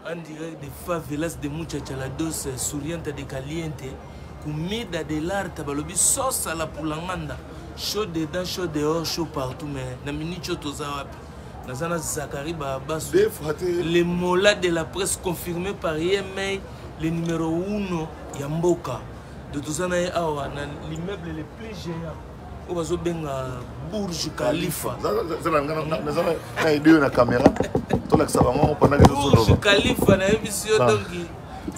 en direct de favelas de Muchachalados, Sourianta de Caliente, comida de l'art, balobi sauce à la poulanganda, chaud dedans, chaud dehors, chaud partout, mais na minute tozawapi. Nazana Zakari Babas, les molas de la presse confirmés par IMA, le numéro 1 Yamboka. De Tozana Awa, l'immeuble le plus géant. On va benga Burj Khalifa. Na caméra. Burj Khalifa na émission donc.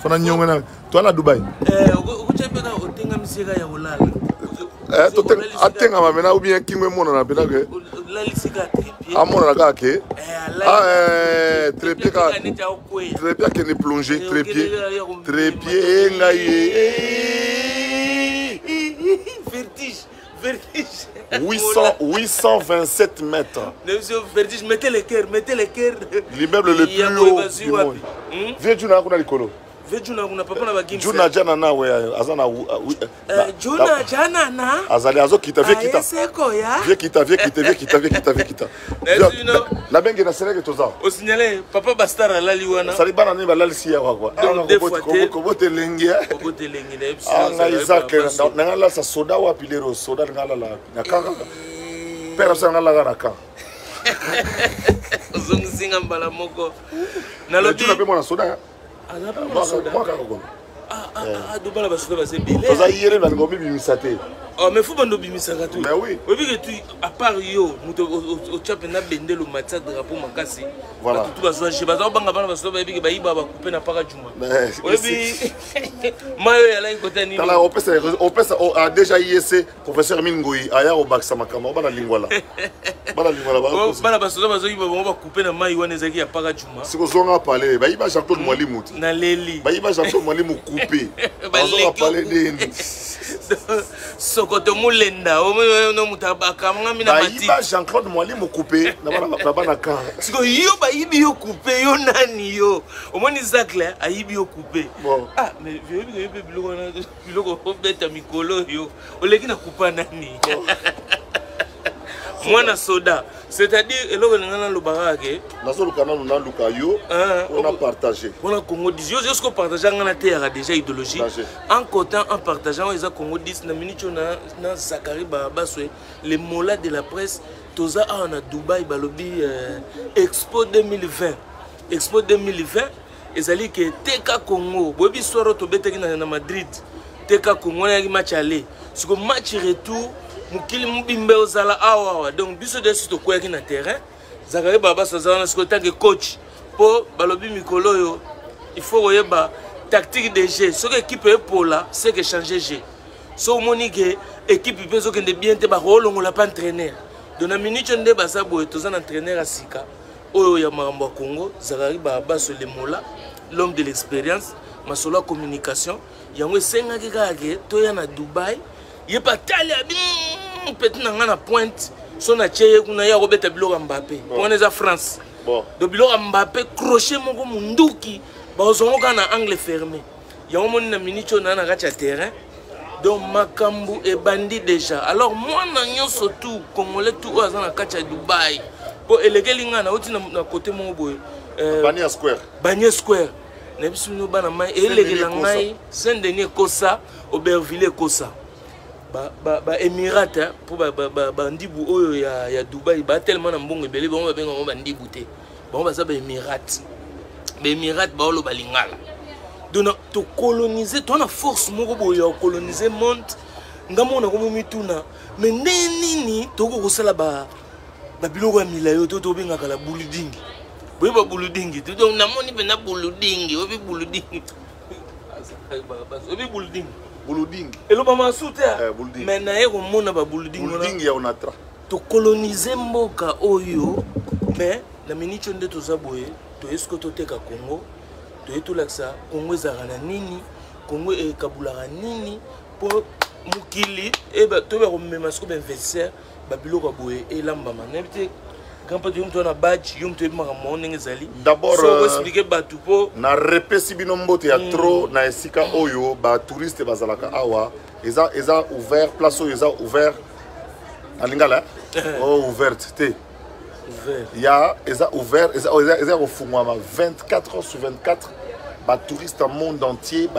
Fana nyongena. Toi na Dubaï. Ukutembea utenga misika ya ulala. Atenga mamena ou bien kingwe mona na pena ke. La lisika tripier. Amona na kake. Trépied ka. Trépied qui est plongé, trépied. Trépied vertige. Vertige. 827 mètres. Vertige, mettez les cœurs, mettez les cœurs. L'immeuble le plus haut du monde. Viens tu n'as pas l'écolo. Juna papa na bagimse. Juna jana na we azana Juna jana na. Azali azo kita vie kita. Vie kita vie kita vie kita vie kita vie kita. La bengi na sereke toza. O signalé papa Bastara lali wana. Sali bana ni balali siya kwa. Ko bote lengi. Ko bote lengi na episode. Ah na Isaac na ngala sa soda wa pilero soda ngala la. Na kaka. Pera sa ngala ga raka. Zungisinga mbala moko. Na lobi. Tu n'as pas mon soda. Dubala basoda bazebile. Toza yere na ngomi bimisate. Oh mais faut bando bimisaka tu. Mais oui. Oui que tu à part yo, muto au chap na bendelo matza drapeau makasi. Voilà. Tout basoda chez bazo banga bana basoda ba bibi ba iba ba couper na para juma. Oui bi. Mayo ya la côté ni. Tala opesa a déjà IEC professeur Mingoi aya au bac samakama bana lingwala. Bana lingwala ba. Bana basoda bazo iba ba couper na mayo wana ezaki ya para juma. Siko zonga parler ba iba Jean-Claude Mwalimu. Na leli. Ba iba Jean-Claude Mwalimu couper. Bazo parler de Sokoto mulenda no mutabaka ngami na mati. Ba Jean-Claude Mwalimu couper na bana ka. Siko yo ba ibi yo couper yo nani yo. Omoni Zakle ayibi yo couper. Ah mais vieux biloko beta mikolo yo. Oleki na couper nani. Mwana soda, c'est-à-dire eloko ngana lobarake nazo lukana na luka yo on a partagé. On a Congo 10 yo jusqu'au partageant ngana terre déjà idéologie. En cotant en partageant les Congo 10 na minute na Zakari Babaswe les molas de la presse toza na Dubaï balobi Expo 2020. Expo 2020 ezali ke TK Congo bobi soro to beteki na Madrid. TK Congo na match aller. Siko match retour Mukili Mbimbe ozala awa donc biso de sito kweki na terrain Zakari Babaswe zana siko tanke coach po balobi mikolo yo il faut oyeba tactique de jeu ce que équipe est pour là c'est que changer jeu so monique équipe peut so que de bien te ba rolongola pas entraîneur donc na minute nde basa boye tozana entraîneur asika oyo ya makambo Congo Zakari Babaswe le mola l'homme de l'expérience masolo communication yango senga kikake to ya na Dubaï yepa tali petit na pointe son a tcheye kuna ya robeta biloko Mbappé on est à France de biloko Mbappé crochet moko munduki ba ozongoka na angle fermé yango moni na minute na na kacha terrain donc makambu e bandi déjà alors moi na nyonso tout congolais tout azana kacha Dubaï po elekeli ngana oti na côté mo boy Bania Square na biso no bana mai elekela ngai Saint-Denis Kosa Aubervilliers Kosa ba Émirats pour ba ndibu oyo ya Dubaï ba tellement na mbongo ebele ba benga ba ndibu te ba ça ba Émirats ba olo ba lingala donc to coloniser to na force moko boyo coloniser monde ngamo na ko mituna mais nini to ko sala ba biloko ya milayo to benga kala buludingi boye ba buludingi donc na moni pe na buludingi obi buludingi obi buludingi Buluding. Et le maman soute. Mais na eko mona ba buluding. Buluding ya onatra. To coloniser mboka oyo. Mais na minute nde to zaboye. To esko to teka Congo. To etulaksa Congo ezara nini. Congo e kabulaka nini. Po mukili e ba to ba komema sko ba investisseur ba biloko boye e lamba manebite. D'abord, na repesi binombote ya trop na esika oyo ba touriste bazalaka awa eza ouvert place oyo eza ouvert alingala ouverte te il y a ouvert, ils ont 24 heures sur 24. Les touristes du monde entier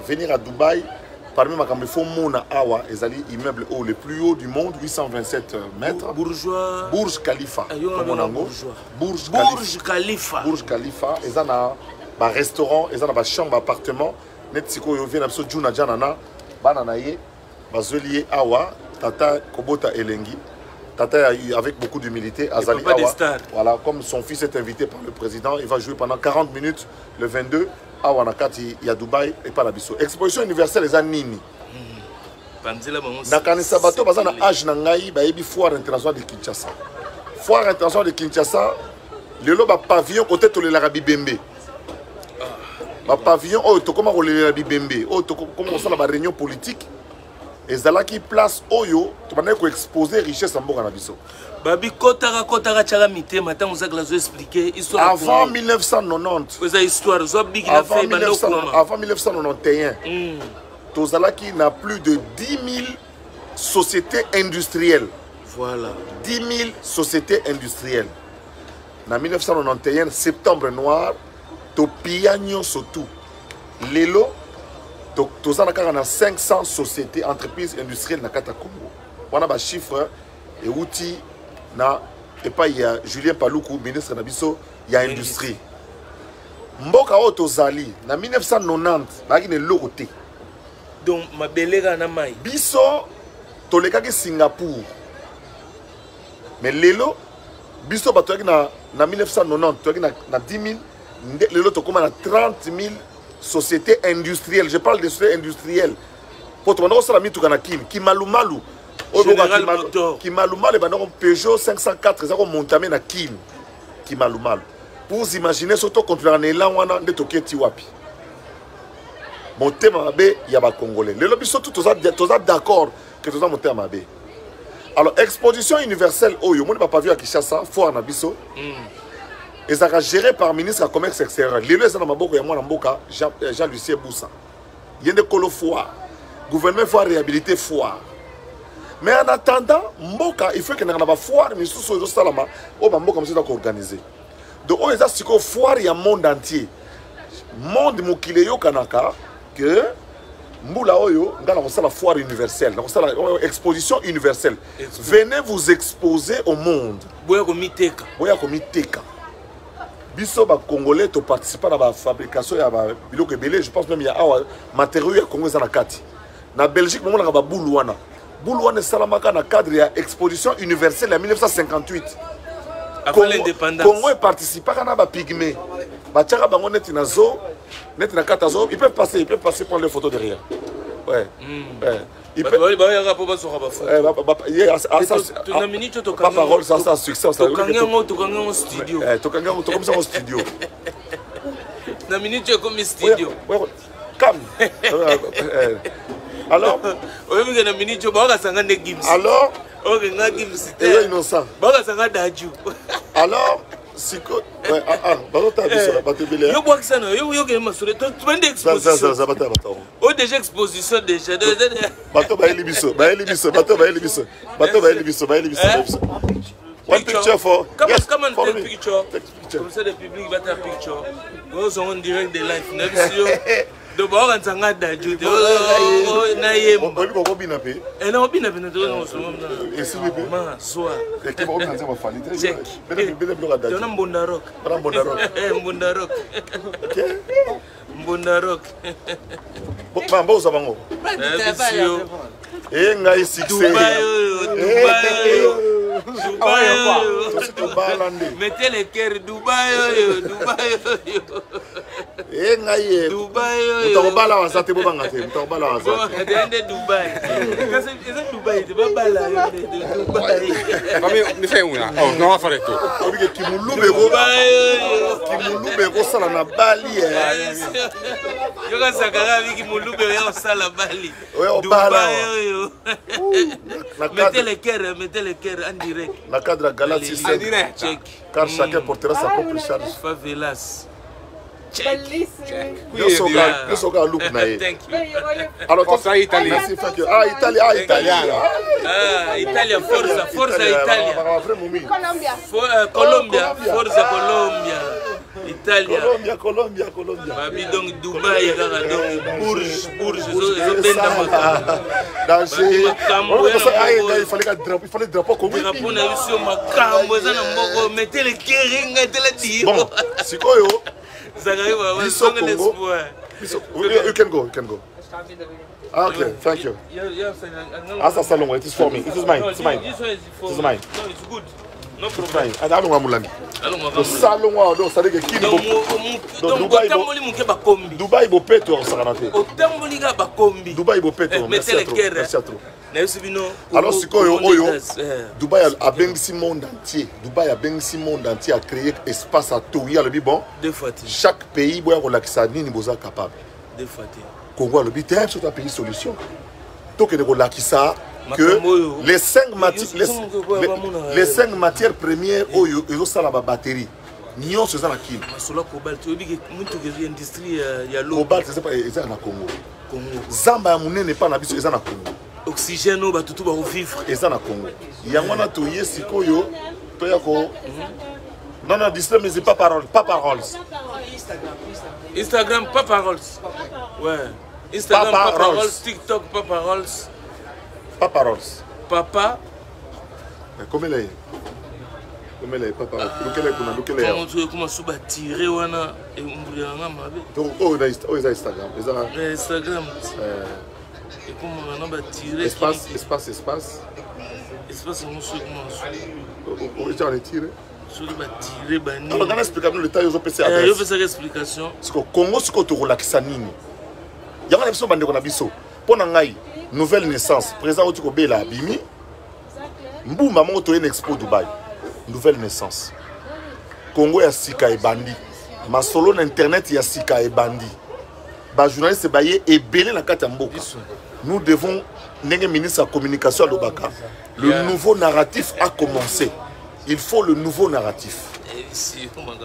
venir à Dubaï. Parmi les Mona Awa, les immeubles le plus haut du monde, 827 mètres. Bourgeois. Burj Khalifa. Burj Khalifa. Burj Khalifa. Ils ont un restaurant, ils ont une chambre, un appartement. Netsiko Yovi Napso Juna Janana, Bananaye, Bazelier Awa, Tata Kobota Elengi. Tata avec beaucoup d'humilité, Azali Awa. Voilà, comme son fils est invité par le président, il va jouer pendant 40 minutes le 22. Awa Nakati, il y a Dubaï et pas la Bisso. Exposition universelle, les Anini. Nakanisa Bato, Bazana Age Nangaï, Bayebi Foire internationale de Kinshasa. Foire internationale de Kinshasa, le lot pavillon côté de l'Arabie Bembe. Pavillon, oh, comment on l'Arabie Bembe, oh, comment on sent la réunion politique. Et Zala qui place Oyo, tu vas exposer richesse en Boga Nabiso. Babi Kotara Kotara Tchara Mite, maintenant vous avez expliqué histoire. Avant 1990. Vous avez histoire, vous avez avant 1991. Tozala qui n'a plus de 10 000 sociétés industrielles. Voilà. 10 000 sociétés industrielles. En 1991, septembre noir, Topiagno Sotou. Lelo. Tous en 500 sociétés, entreprises industrielles dans le Congo. On a des chiffres et outils. Et pas il y a Julien Paloukou, ministre de Nabiso, il y a industrie. Mboka Otozali, en 1990, il y a l'Oroté. Donc, ma belle Namai. Biso, Tolekaki Singapour. Mais Lelo, Biso, en 1990, tu as 10 000, Lelo, tu as 30 000. Société industrielle, je parle de société industrielle. Pour tout le monde, on a mis tout le qui malumalu. Qui malumalu, Peugeot 504, ils ont monté na Kim. Qui malumalu. Pour vous imaginer, surtout quand on est là, on a des toquets tiwapi. Mon thème à Mabé, il y a des Congolais. Les lobbies sont tous d'accord que tout ça monté à Mabé. Alors, exposition universelle, oh, yo, mon pas vu à Kinshasa, Foire Nabiso. Et ça sera géré par le ministre du Commerce extérieur. Les gens Jean-Lucien Boussa. Il y a des colos foires. Le gouvernement faut réhabiliter foire. Mais en attendant, Mboka, il faut qu'il y ait une foire, mais sous ce salama, on va organiser. Donc, on a une foire, il y a un monde entier. Monde Mokileyo Kanaka, que Mboula Oyo, dans la foire universelle, dans la exposition universelle. Venez vous exposer au monde. Boya Komiteka. Biso ba Congolais to participer à la fabrication ya ba biloko ebele, je pense même il y a matériaux ya Congo za na kati. Na Belgique moment na ba Boulwana. Boulwana salamaka na cadre ya exposition universelle en 1958. Après l'indépendance. Congo participer à ba pygmée. Ba tchaka bango net na zo, net na katazo, ils peuvent passer prendre les photos derrière. Ouais. Il peut pas parole ça succès ça studio comme ça au studio na minute comme studio calme alors na minute ba sanga ne gims alors nga gims c'est innocent ba sanga daju alors siko yo bois ça no yo ke masure to bende exposition ça o déjà exposition déjà bato ba elibiso one picture for come and take picture comme ça le public va ta picture go on direct de live next yo de ba ka tsanga daju na ye mo ko bina pe et non bina bina to no so et s'il vous plaît ma soa et qui va on va fali check on Mbunda rock Mbunda rock OK Mbunda rock Bambo za bango et ngai succès mettez les cœurs Dubaï et ngai Dubaï utobala wasate bobanga te utobala wasate de Dubaï c'est Dubaï de babala Dubaï famille ni fait una oh non va faire tout obi ki mulube ko sala na Bali yo ka sakara ki mulube yo sala Bali Dubaï mettez les cœurs en direct la cadre Galaxy check car chacun portera sa propre charge favelas Bellissimo. Io so che look na e. Thank you. Alors Forza Italia. Merci, thank you. Ah, Italia, Italiano. Italia, forza Italia. Colombia. Forza Colombia. Italia. Colombia. Babi donc Dubaï, donc Bourges, ils benda makambo. Il fallait drapeau comme drapeau na biso makambo eza na mboko metele keringa tele dio. Bon, sikoyo. Zakari ba Biso zonga l'espoir. You can go. Ah, okay, thank you. Asa salon, it is for me. It is mine. This one is for It is mine. No, it's good. No problem. Alonga mulani. Le salon wa do ça dit que qui donc otamboli muke bakombi. Dubaï bo peto sakanate. Otamboli ga bakombi. Dubaï bo peto. Merci à trop. Na yosibino. Alors sikoyo oyo Dubaï a bengisi monde entier. Dubaï a bengisi monde entier a créé espace à Toria le bon. Deux fois. Chaque pays boya ko lakisa nini boza capable. Deux fois. Congo le but est sur un pays solution. Donc ne ko lakisa que les 5 matières premières oyo ils ont ça la batterie. Nion c'est ça la kin. Masola cobalt obi ke muntu ke industrie ya l'eau. Cobalt c'est pas ça na Congo. Zamba ya munene pas na biso ça na Congo. Oxygène o batutu ba vivre ça na Congo. Yango na to yesikoyo to yako. Non, dis-le, mais c'est pas parole. Instagram, pas paroles. Ouais. Instagram, pas paroles. TikTok, pas paroles. Pas paroles. Papa. Comment il est? Pas paroles. Comment tu vas tirer wana et on donc, Instagram. Instagram. Et comment on va tirer? Espace. Espace, on se commence. On est tiré. Alors, dans l'explication, le temps, ils ont fait cette explication. Parce que Congo, c'est que tu relaxes à Nini. Il y a une émission de Konabiso. Pour une nouvelle naissance, président Otiko Bela Bimi, Mbou maman a une expo Dubaï. Nouvelle naissance. Congo, il y a Sika et Bandi. Ma solo internet, il y a Sika et Bandi. Les journalistes et belé la carte Mboka. Nous devons, le ministre de la communication à l'Obaka. Le nouveau narratif a commencé. Il faut le nouveau narratif.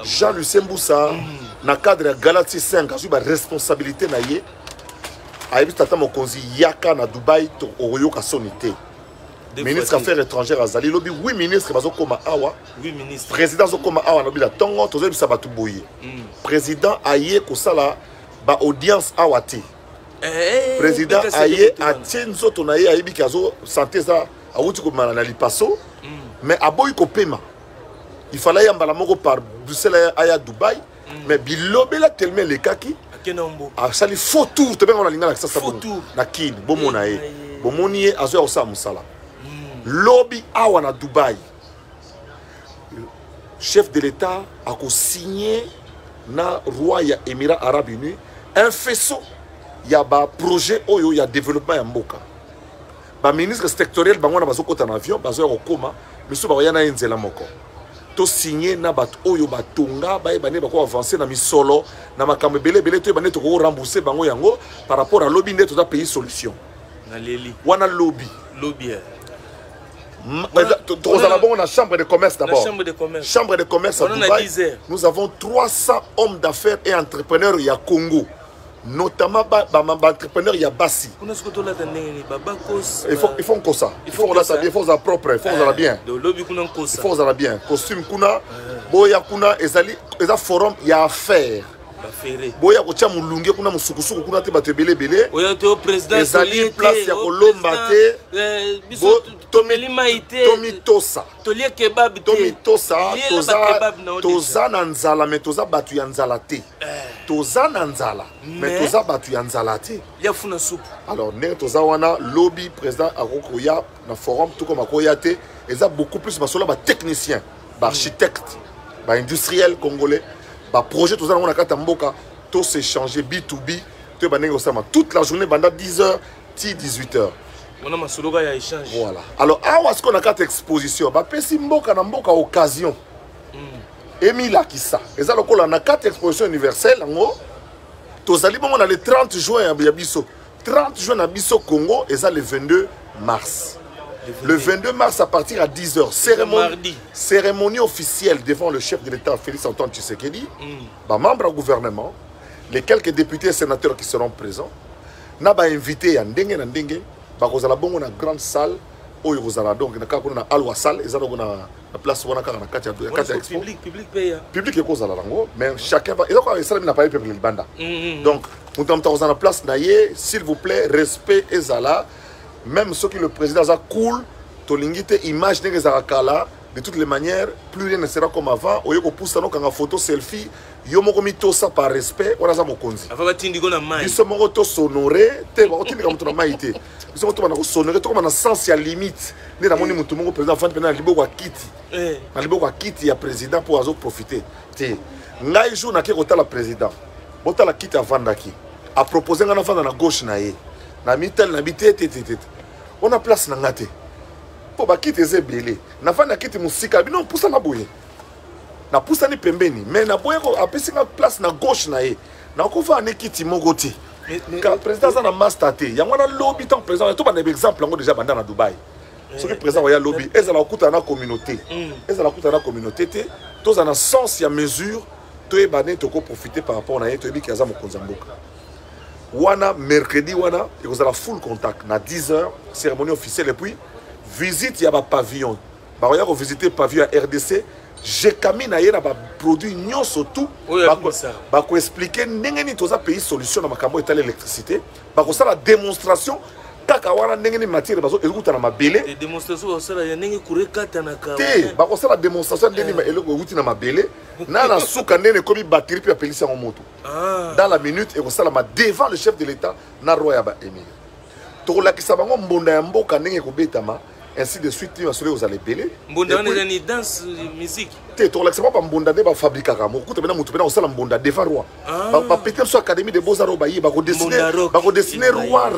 Jean-Lucien Mboussa, dans le cadre de Galaxy 5, a eu la responsabilité. Il a eu Yaka na Dubaï, Oyoka Sonité. Ministre des Affaires étrangères, Azali, il a dit 8 ministres qui sont Awa. 8 ministres. Président Zokoma Awa, il a dit Tongo, Tozo Bisabatu Boye. Président Aye Kosala, ba audience Awate. Président Aye, Atienzo Tonaye, Ayebi Kazo, santé ça, Awuti Komana Lipaso. Mais à Boy Kopema, il fallait y aller par Bruxelles à Dubaï, mais Bilobela tellement les kaki. Ah, ça il faut tout, tu peux on a l'ingénieur ça faut tout. Na kin, bon mon aïe, bon mon yé azo osa musala. Lobby awa na Dubaï. Chef de l'État a signé na roi ya Émirats Arabes Unis un faisceau. Il y a ba projet oyo ya développement ya mboka. Ba ministre sectoriel bango na bazo kota na avion, bazo ya koma. Miso ba yana enzela moko to signer na bat oyo batonga ba ebane ba ko avancer na misolo na makambe belé to ebane to ko rembourser bango yango par rapport à lobby net to da pays solution na leli wana lobby to za la bongo na chambre de commerce d'abord chambre de commerce à Dubaï. Nous avons 300 hommes d'affaires et entrepreneurs ya Congo, notamment entrepreneurs ya Bassi. Il faut que ça. Il faut que ça bien, il faut ça propre, il faut ça bien. Il faut ça bien. Costume kuna, boya kuna, ezali forum ya affaire. Boya ko tia mulunge kuna musukusuku kuna te batebele belé. Oya te président ezali place ya kolomba te. Tomitosa. Tolie kebab te. Tomitosa, toza na nzala mais toza batu ya nzala te. Toza na nzala mais toza batu ya nzala te. Ya funa soupe. Alors ne toza wana lobby président akokoya na forum tout comme akoya te, eza beaucoup plus basola ba technicien, ba architecte, ba industriel congolais. Bah projet tout ça on a qu'à Mboka tout s'échanger B2B tu vas négocier toute la journée pendant 10h 18h. On a ma solo ya échange. Voilà. Alors à ce qu'on a qu'à exposition bah pesi Mboka na Mboka occasion. Emila Kissa. Et ça le on a quatre expositions universelles en haut. Tous ali bon on a le 30 juin à Biso. 30 juin à Biso Congo et ça le 22 mars. Le 22 mars à partir à 10h. Cérémonie officielle devant le chef de l'État, Félix Antoine Tshisekedi, membre du gouvernement, les quelques députés et sénateurs qui seront présents. Nous avons invité à Ndenge na Ndenge, nous avons une grande salle, où nous avons donc une salle, nous avons une place où nous avons une public paye. Public est cause à la langue, mais chacun va. Et donc, ça n'a pas eu le banda. Donc, nous avons une place, s'il vous plaît, respect et zala. Même ceux qui le président a cool, tolingite image de toutes les manières, plus rien ne sera comme avant. Au lieu de pousser une photo selfie, yo moko mi to ça par respect, on a ça mokonzi. Avant tindi gona mai. Biso moko to sonoré, te ba tindi comme to maïté. Biso moko to na sonoré, to comme na sens ya limite. Ne na moni mutu moko président fan pena libo kwa kiti. Na libo kwa kiti ya président pour azo profiter. Te ngai jour na ke kota la président. Bota la kiti avandaki. A proposer ngana fanda na gauche na ye. Na mitel na bité te. On a place na ngate. Po ba kiti ezebele. Na fanda kiti musika bino poussa na boye. Na poussa ni pembeni, mais na boye ko apesi nga place na gauche na ye. Na ko fa ne kiti mogoti. Ka président za na master te. Ya ngwana lobby tant président to ba na exemple ngo déjà banda na Dubaï. Ce que président ya lobby, ezala okuta na communauté. Ezala okuta na communauté te. To za na sens ya mesure, to e bané to ko profiter par rapport na ye to e bi kaza mo konzamboka. Wana mercredi wana et vous allez full contact na 10h cérémonie officielle et puis visite ya ba pavillon ba ya ko visiter pavillon à RDC j'ai camine na ba produit nyonso tout ba ko expliquer ndenge ni toza pays solution na makambo état l'électricité ba ko sala démonstration kaka wana ndenge ni matière bazo ekuta na mabele et démonstration sala ya ndenge kurekata na ka te ba ko sala démonstration ndenge ni eloko ekuti na mabele na suka ndenge komi batterie puis apelisa en moto dans la minute et ko sala ma devant le chef de l'état na roi ba Émile to la ki sabango mbonda ya mboka ndenge ko betama ainsi de suite tu vas sur aux allés mbonda wana ni danse musique te to la ki sababa mbonda de ba fabriquer ka mo kuta bena mutu bena ko sala mbonda devant roi ba peut-être sur académie de beaux-arts ba yi ba ko dessiner roi.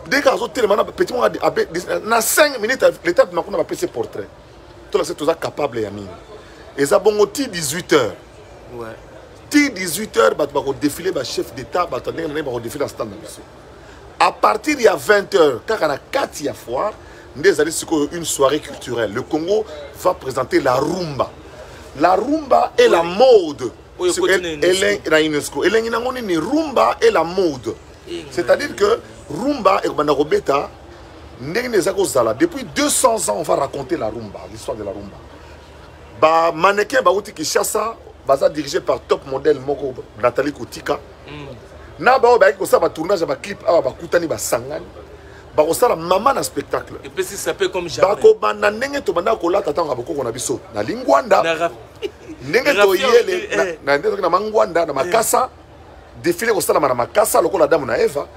Dès que vous avez petit moment, dans 5 minutes, l'État de Macron va faire ses portraits. Tout ça, c'est capable. Et ça, bon, 18h. Ouais. 18h, vous va défiler le chef d'État, vous va défiler la stand. À partir de 20h, quand on a 4 fois, nous allons une soirée culturelle. Le Congo va présenter la rumba. La rumba est la mode. Elle est UNESCO. Elle est rumba et la mode. C'est-à-dire que rumba et Banarobeta, depuis 200 ans, on va raconter la rumba, l'histoire de la rumba. Ba mannequin Baouti Kishasa, baza dirigé par top modèle Moko Nathalie Koutika. Na ba ba ko sa ba tournage ba clip a ba kutani ba sangani. Ba ko sa la maman na spectacle. Et puis ça s'appelle comme jamais. Ba ko banda ndenge to banda ko lata tanga bako na biso. Na lingwanda. Ndenge to yele na ndenge na mangwanda na makasa. Défilé au salama na makasa loko la dame na Eva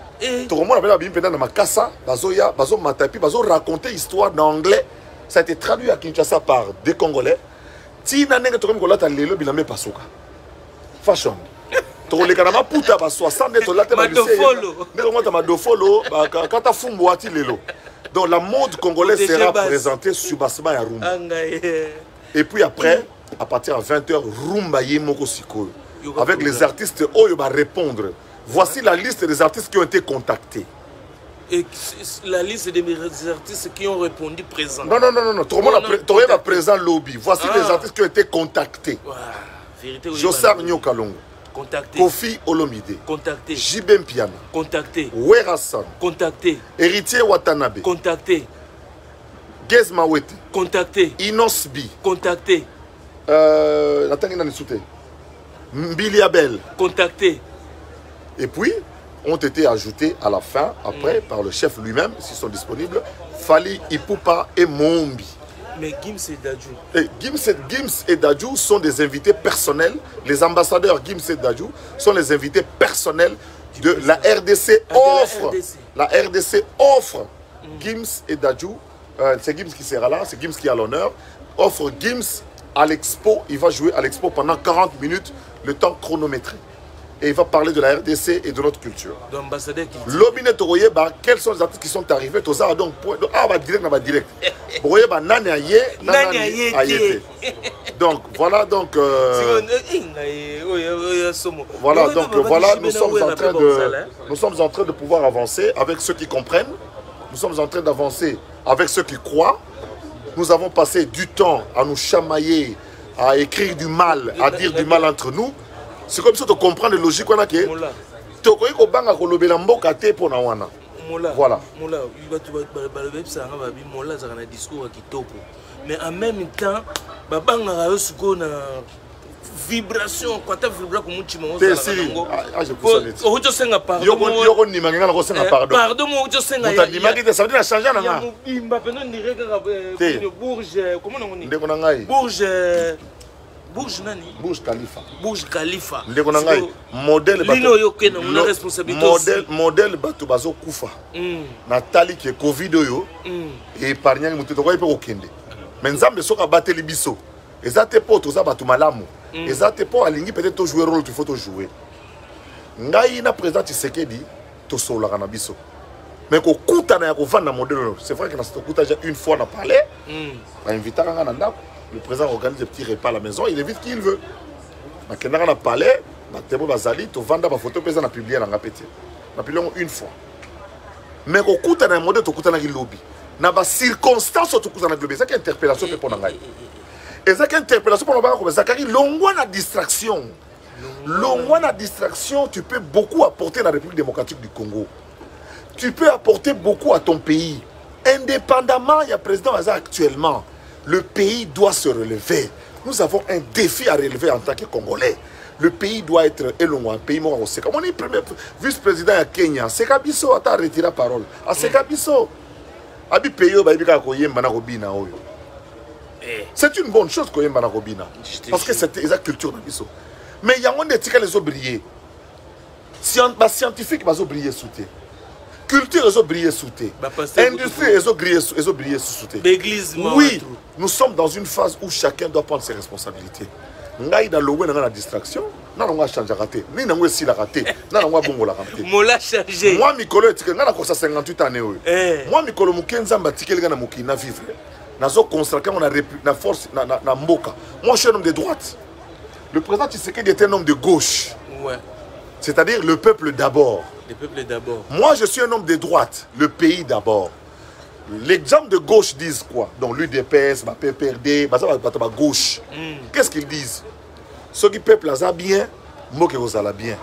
tout le monde a bien pendant na makasa bazoya bazo matapi bazo raconter histoire en anglais. Ça a été traduit à Kinshasa par des Congolais tina nenge to comme kolata lelo bilame pasuka fashion to le kana maputa ba 60 to lata ba ndeko madofolo ba kata fumbo ati lelo. Donc la mode congolaise sera présentée sur Basma ya rumba. Et puis après à partir de 20h rumba yemoko sikoyo avec les artistes Oyo va répondre. Voici la liste des artistes qui ont été contactés. Et la liste des artistes qui ont répondu présent. Non. Tout le monde a présent lobby. Voici les artistes qui ont été contactés. Jossar Nyokalongo. Contacté. Kofi Olomide. Contacté. Jibem Piana. Contacté. Werasan. Contacté. Héritier Watanabe. Contacté. Gez Mawete. Contacté. Inosbi. Contacté. Mbili Abel. Contacté. Et puis, ont été ajoutés à la fin, après, par le chef lui-même, s'ils sont disponibles, Fali, Ipupa et Mombi. Mais Gims et Dadju. Gims et Dadju sont des invités personnels. Les ambassadeurs Gims et Dadju sont les invités personnels de la RDC. La RDC offre Gims et Dadju. C'est Gims qui sera là, c'est Gims qui a l'honneur. Offre Gims à l'expo. Il va jouer à l'expo pendant 40 minutes, le temps chronométré. Et il va parler de la RDC et de notre culture. L'Obine Toroye, quels sont les artistes qui sont arrivés? Tout ça, donc, direct. Donc, voilà, donc. Voilà, donc, voilà, nous sommes en train de pouvoir avancer avec ceux qui comprennent. Nous sommes en train d'avancer avec ceux qui croient. Nous avons passé du temps à nous chamailler, à écrire du mal, à dire du mal entre nous. C'est comme ça que tu comprends la logique qu'on a. Tu connais qu'on banga kolobela mboka te pona wana. Voilà. Mais en même temps, babanga na vibration quand tu vibra comme tu m'as je pousse ça. Yoko ni mangena na kosenga pardon. Pardon mo je senga. Muta ni magi te ça veut dire changer na nga. Bimba peno ni reka Bourges comment on dit? Ndeko na ngai. Bourges nani? Bourges Khalifa. Bourges Khalifa. Ndeko na ngai. Modèle bato. Lino yoke na mon responsabilité. Modèle bato bazo kufa. Natali qui est Covid yo et épargnant mutu to ko ipe okende. Mais nzambe soka bateli biso. Ezate po to za bato malamu. Ezate po alingi peut-être to jouer rôle tu faut to jouer. Ngai na président Tshisekedi to solaka na biso. Mais ko kuta na ko vanda modèle. C'est vrai que na to kuta déjà une fois na palais. Na invité nga na ndako. Le président organise des petits repas à la maison, il évite qui il veut. Quand on a parlé, on vend des photos, on a publié dans la petite. On a publié une fois. Mais quand on a un modèle, on a un lobby. Dans les circonstances, on a un lobby. C'est une interpellation pour nous. Et c'est une interpellation pour nous. C'est une distraction. L'ongouana distraction, tu peux beaucoup apporter à la République démocratique du Congo. Tu peux apporter beaucoup à ton pays. Indépendamment, il y a le président actuellement. Le pays doit se relever. Nous avons un défi à relever en tant que Congolais. Le pays doit être élongé, un pays mort. On est le premier vice-président à Kenya. C'est Kabiso, a retiré la parole. C'est Kabiso. C'est une bonne chose qu'on ait Robina. Parce que c'est la culture de Kabiso. Mais il y a un éthique les oubliés. Scientifique, ils ont brillé sous terre. Culture, ils ont brillé sous terre. Industrie, ils ont brillé sous terre. Oui, nous sommes dans une phase où chacun doit prendre ses responsabilités. Ngai dans le dans la distraction, non on va changer raté. Ni na ngwe si la raté. Non on va bongo la raté. Mola chargé. Moi Mikolo etikela na ko 58 années. Moi Mikolo mukenza mbatikeli na mukina vivre. Nazo consacrer on a na force na mboka. Moi je suis un homme de droite. Le président Tshisekedi était un homme de gauche. Ouais. C'est-à-dire le peuple d'abord. Le peuple d'abord. Moi, je suis un homme de droite. Le pays d'abord. Les gens de gauche disent quoi? Donc l'UDPS, ma PPRD, ma gauche. Qu'est-ce qu'ils disent? Ceux qui peuplent ça bien, moque vous allez bien.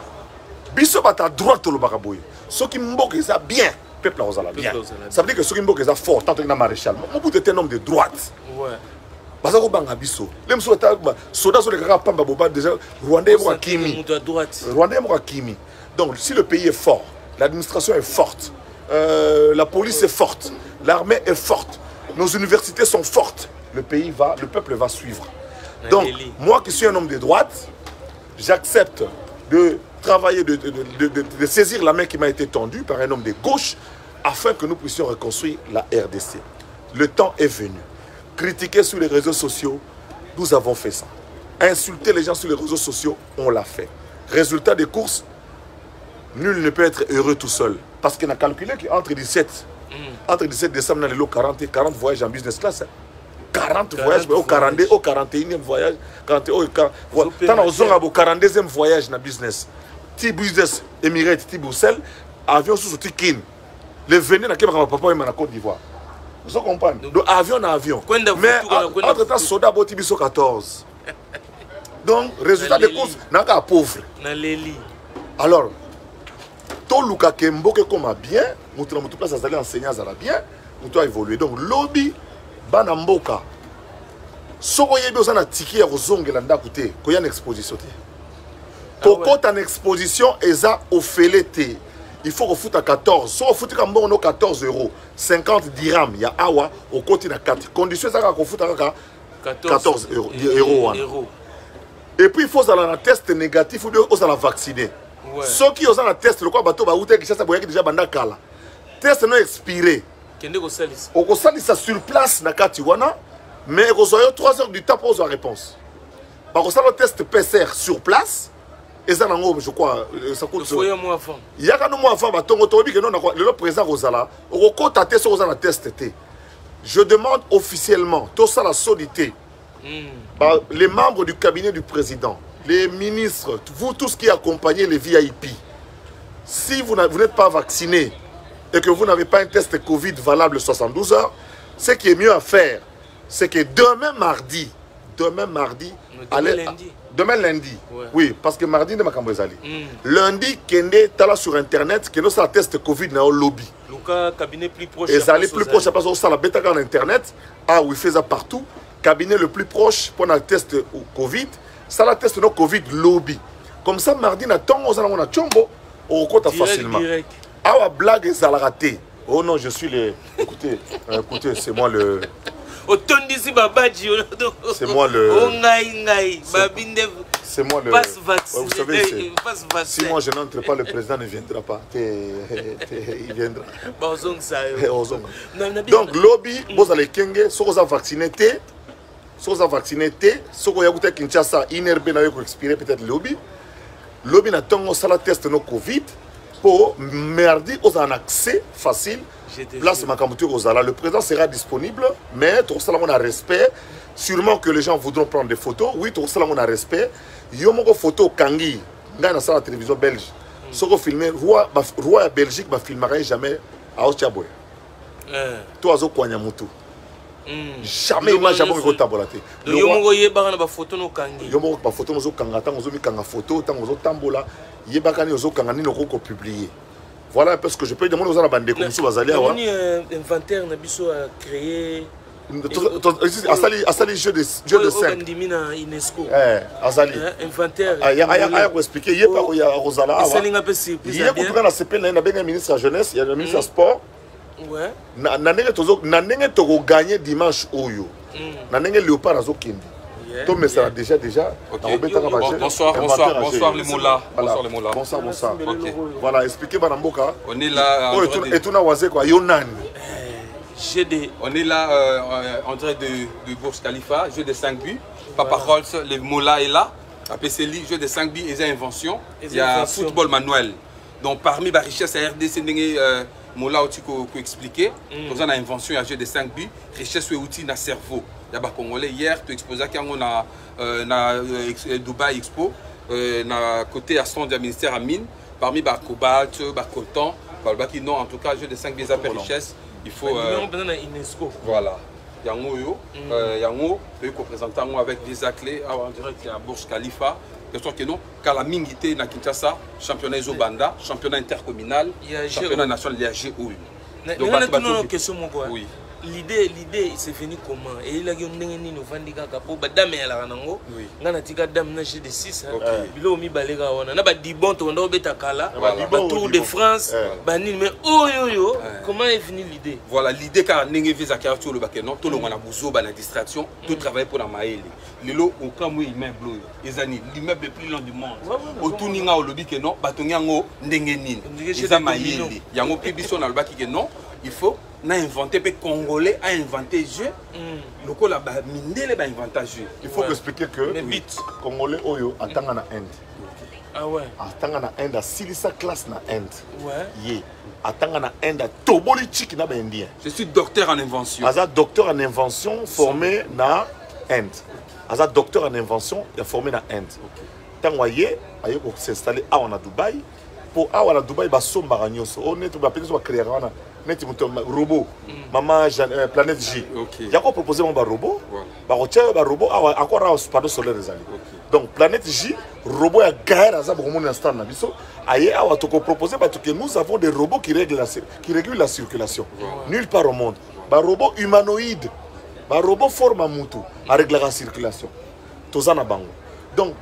Biso bata droite le baraboy. Ceux qui moque ça bien, peuple vous allez bien. Ça veut dire que ceux qui moque ça fort, tant que na maréchal. Mon bout est un homme de droite. Ouais. Parce que banga biso. Les soldats sur les gars pamba boba déjà Rwandais mo Kimi. Rwandais mo Kimi. Donc si le pays est fort, l'administration est forte, la police est forte, l'armée est forte, nos universités sont fortes, le peuple va suivre. Donc moi qui suis un homme de droite, j'accepte de travailler, de saisir la main qui m'a été tendue par un homme de gauche afin que nous puissions reconstruire la RDC. Le temps est venu. Critiquer sur les réseaux sociaux, nous avons fait ça. Insulter les gens sur les réseaux sociaux, on l'a fait. Résultat des courses, nul ne peut être heureux tout seul. Parce qu'on a calculé qu'entre 17 décembre, il y a 40 voyages en business class. 40 voyages, au 41e voyage. Tant au 42e voyage dans business. Petit business, Emirates, petit Bruxelles, avion sous ce Kin. Le venir dans papa et Côte d'Ivoire. Vous comprenez? Donc avion à avion. Mais entre-temps, soda botibiso 14. Donc, résultat des courses, n'a qu'à pauvre. Alors, tout le cas qui est comme bien, nous avons tout place à aller enseigner à bien, nous avons évolué. Donc, lobby, banamboka. Si vous avez besoin de ticket à Zong et l'anda côté, il y a une exposition. Quand tu as une exposition, il y a au félété. Il faut que à 14. Si vous foutez comme 14 €, 50 dirhams, il y a awa au côté de 4. Condition c'est qu'on fout à 14 €. Et puis il faut aller un test négatif ou bien on va vacciner. Ceux qui ont un test, le quoi bateau va outer qui ça déjà banda kala. Test non expiré. On constate ça sur place na katiwana, mais on a 3 heures du temps pour la réponse. Par contre, le test PCR sur place. Et ça, je crois, ça coûte. Il y a un mois avant, le président Rosala, on contacté sur Rosala test. Je demande officiellement, tout ça la solidité, les membres du cabinet du président, les ministres, vous tous qui accompagnez les VIP, si vous n'êtes pas vacciné et que vous n'avez pas un test Covid valable 72 heures, ce qui est mieux à faire, c'est que demain mardi, demain lundi, ouais. Oui, parce que mardi, ne m'a lundi, Kende, t'as là sur internet, que nous ça teste Covid dans le lobby. Le cabinet plus proche. Et ça allait plus proche, parce que ça la bêta en internet, oui, fait ça partout. Cabinet le plus proche pour un test Covid, ça la teste no Covid lobby. Comme ça, mardi, na tongo, on a chombo, on compte facilement. Ah, blague, ça l'a raté. Oh non, je suis le. Écoutez, c'est moi le. C'est moi le. C'est moi le. Vous savez, si moi je n'entre pas, le président ne viendra pas. Il viendra. Donc, lobby, vous allez kenge, si vous avez vacciné, si vous avez vacciné, si vous avez Kinshasa, INRB n'a pas expiré peut-être lobby. Lobby n'a pas de test no Covid. Pour merdi, vous avez un accès facile. Place ma candidature aux Ala. Le président sera disponible, mais tout ça, on a respect. Sûrement que les gens voudront prendre des photos. Oui, tout ça, on a respect. Il y a une photo Kangi, dans la télévision belge. Si vous filmez, roi à Belgique ne filmerait jamais à Ostiaboy. Toi, vous avez jamais image à votre tabolaté. Il y a une photo no Kangi. Il y a une photo no Kanga, tant vous avez une photo, tant vous avez tambola. Il y a une Kangani no publié. Voilà parce que je peux demander aux gens à bande comme si vous allez avoir. Un inventaire n'a pas créé. Asali jeu de 5. Asali. Inventaire. Il y a expliquer. Il y a pas il y a Rosala. Il y a quand la CP na benga ministre de la jeunesse, il y a le ministre du sport. Ouais. Na nenge to gagner dimanche oyo. Na nenge léopard azokindi. Tom mais ça déjà. Bonsoir les moula. Bonsoir. Voilà, expliquez Banamboka. On est là et tout na waze quoi Yonani. On est là en train de Bourse Khalifa, jeu de 5 buts. Papa Rolls, le moula est là. APCLI, jeu de 5 buts, et invention. Il y a football manuel. Donc parmi les richesses à RDC, moula outil qu'on peut expliquer. Nous avons invention, il y a jeu de 5 buts. Richesse outil dans le cerveau. Il y a des Congolais hier, tu exposé quand on a Dubaï Expo, na côté à son du ministère à mine, parmi les cobalt, les coltan, non en tout cas jeu de 5 buts à richesse. Il faut. Voilà. Yango, le représentant avec des clés en direct à Bourse Khalifa. Question que non, car la mingité na Kinshasa, championnat Zobanda, championnat intercommunal, championnat national de GOU. Donc, question oui. L'idée c'est venu comment et il a eu une vendika pour badame ya la nango ngana tika dame na G de 6 bilo mi balega wana na ba dibon to ndo beta kala Tour de France bani mais comment est venue l'idée? Voilà l'idée car ndenge visa ka to le bakeno to le ngana buzo ba na distraction tout travailler pour la maele lelo au kamwe immeuble ezani l'immeuble le plus long du monde autour ninga au lobby que non batonga ngo ndenge nini eza maele yango pibiso na lobaki que non il faut n'a inventé les Congolais a inventé jeu le col a mindé les inventé jeu. Il faut expliquer que les Congolais oyo en tant na Inde. Ah ouais. En tant na Inde a silisa classe na Inde. Ouais. Yé. En tant na Inde a toboli chiki na indien. Je suis docteur en invention. Aza docteur en invention formé na Inde. Aza docteur en invention formé na Inde. Tant voyez ayo ko s'installer à Dubaï pour à Dubaï ba somba ranyoso. On est ba peut-être créer wana. Robot, maman Planète J. Il y a quoi proposer mon robot? Robot encore un panneau solaire. Donc Planète J, robot a gagné à ça pour mon instant. Nous avons des robots qui régulent la circulation. Nulle part au monde. Un robot humanoïde, un robot forme à moutou à régler la circulation. Donc,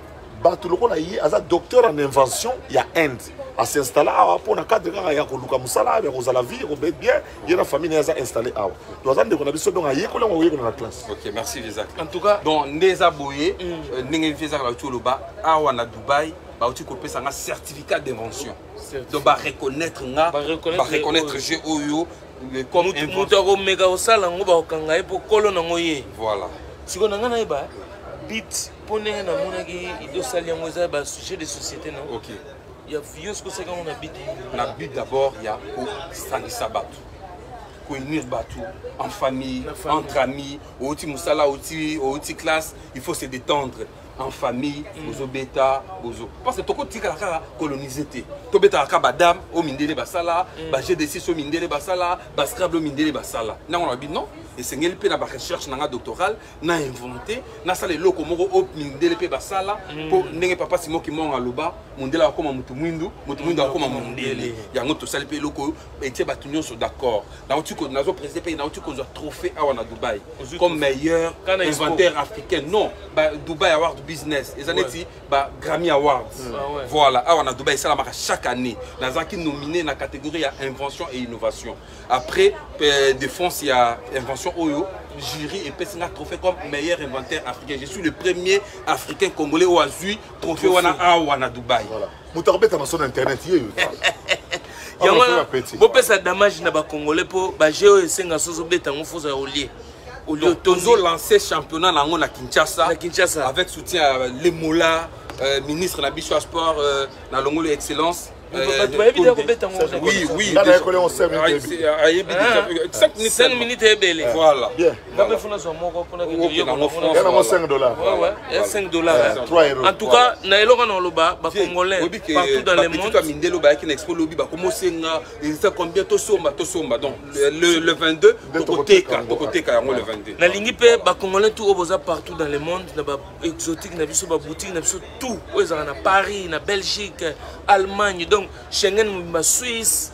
il y a un docteur en invention, il y a Inde. À s'installer pour un cadre il y a Luka Musala, il y a la vie, bien, il y a la famille qui est installée. Nous avons des la classe. Ok, merci Visa. En tout cas, donc les aboyés, les Visa à Dubaï, un certificat d'invention. Donc, reconnaître GOU comme voilà. Si on a un bit, pour nous, il doit un sujet de société. Ok. Il y a vieux ce que c'est quand on habite. On habite d'abord, il y a Stanisa Batou. Unir Batou, en famille, entre amis, au petit Moussala, au petit classe, il faut se détendre. En famille, bozo beta, bozo. Parce que toko tika la colonisé. To beta la badam, au mindele basala, ba G6 au mindele basala, ba Scrabble au mindele basala. Non, on habite non. et c'est ngeli pe na ba recherche na doctorale na inventé na sala loko moko op mindele pe basala po ndenge papa Simon ki monga loba mondela akoma mutu mwindu akoma mondele yango to sala pe loko etie batunyo so d'accord na otiko nazo président pe na otiko zo trophée awa na Dubaï comme meilleur inventeur africain non ba Dubaï Award Business les années ti ba Grammy Awards voilà awa na Dubaï ça la marque chaque année nazaki nominé na catégorie à invention et innovation après de France il y a invention Oyo, jury et Pessinga trophée comme meilleur inventeur africain. Je suis le premier africain congolais au Azui trophée wana Dubaï. Voilà. Moutarbe ta sur internet hier. Bon pesa damage na ba congolais po ba jeo esenga sozo beta ngofoza olier. Tozo lancé championnat na Kinshasa avec soutien à Lemola ministre de la Bicho Sport na Longolo Excellence. Oui, oui. 5 minutes et belle. Voilà. $5. En tout cas, Congolais partout dans le monde. Donc le 22, la ligne Congolais tout partout dans le monde, exotique, boutique, tout. Paris, Belgique, Allemagne. Donc Schengen, Suisse,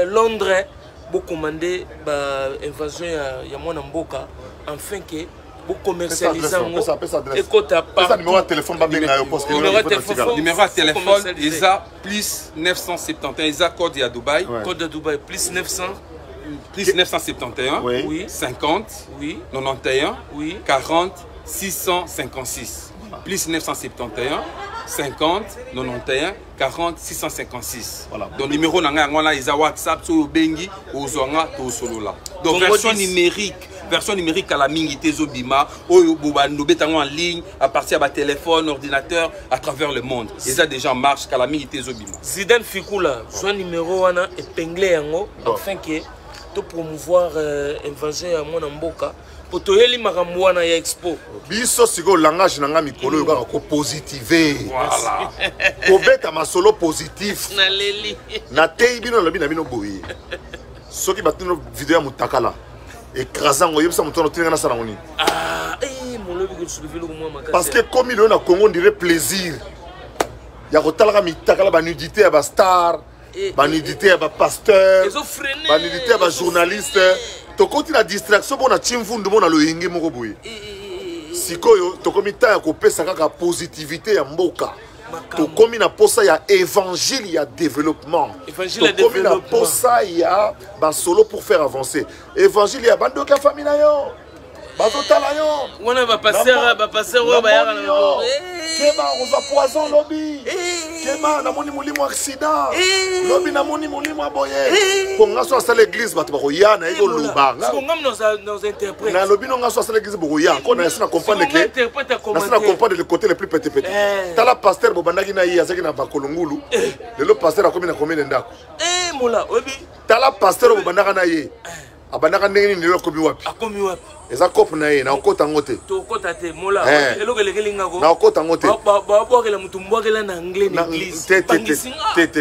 Londres, beaucoup commandé invasion ya mwana mboka afin que vous commercialisez et quand numéro de téléphone numéro de téléphone ISA plus 971 ISA code à Dubaï code de Dubaï plus 900 plus 971 oui 50 oui 91 oui 40 656 plus 971 50 91 40 656. Voilà. Donc numéro nanga ngona isa WhatsApp so bengi ozonga to solola. Donc version numérique à la mingi tezobima oyo bobando betango en ligne à partir de téléphone, ordinateur à travers le monde. Et ça déjà marche à la mingi tezobima. Zidane Fikula, son numéro wana épinglé yango afin que to promouvoir invasion ya mwana mboka. Potoyeli makamwana ya expo. Biso siko langage nanga mikolo yo kaka ko positiver. Voilà. Ko beta masolo positif. Na leli. Na tei bino lobi na bino boye. Soki batino vidéo ya mutakala. Écrasant ngoyeba sa mutono tinga na sala ngoni. Ah, molobi ko soulever le moi makasi. Parce que comme il est na Congo on dirait plaisir. Ya ko talaka mitakala ba nudité ya ba star, ba nudité ya ba pasteur, ba nudité ya ba journaliste. Tokoti la distraction bona chimfundu bona loyenge moko boye sikoyo tokomi ta ya kopesa kaka positivité ya mboka tokomi na posa ya évangile ya développement tokomi na posa ya basolo pour faire avancer évangile ya bandoka famille na yo bazotala yo wana ba passer oyo bayaka na yo keba on va poison lobby kema namoni molimo accident lobi namoni molimo boye ko ngaso sa l'église bato bako yana ego lubanga ko ngam nos interprètes na lobi no ngaso sa l'église bako ya ko na sina comprendre que na sina comprendre le côté le plus petit tala pasteur bobandaki na yi azaki na bakolongulu le pasteur akomi na combien ndako mola obi tala pasteur bobandaka na yi abandaka ndenge ni akomi wapi eza kope na ye na okota ngote to okota te mola eloko lekelinga ko na okota ngote ba bokela mutu mbokela na anglais na église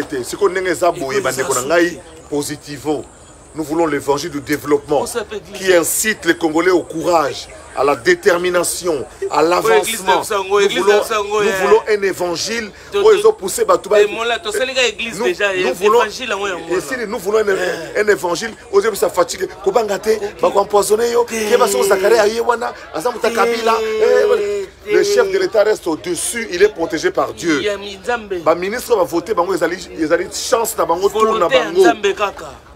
te siko ndenge eza boye bandeko na ngai positivo nous voulons l'évangile du développement qui incite les Congolais au courage, à la détermination, à l'avancement. Nous voulons un évangile où ils ont poussé nous voulons un évangile où ils ont fatigué. Le chef de l'État reste au-dessus, il est protégé par Dieu. Le ministre va voter, ils ont chance de tour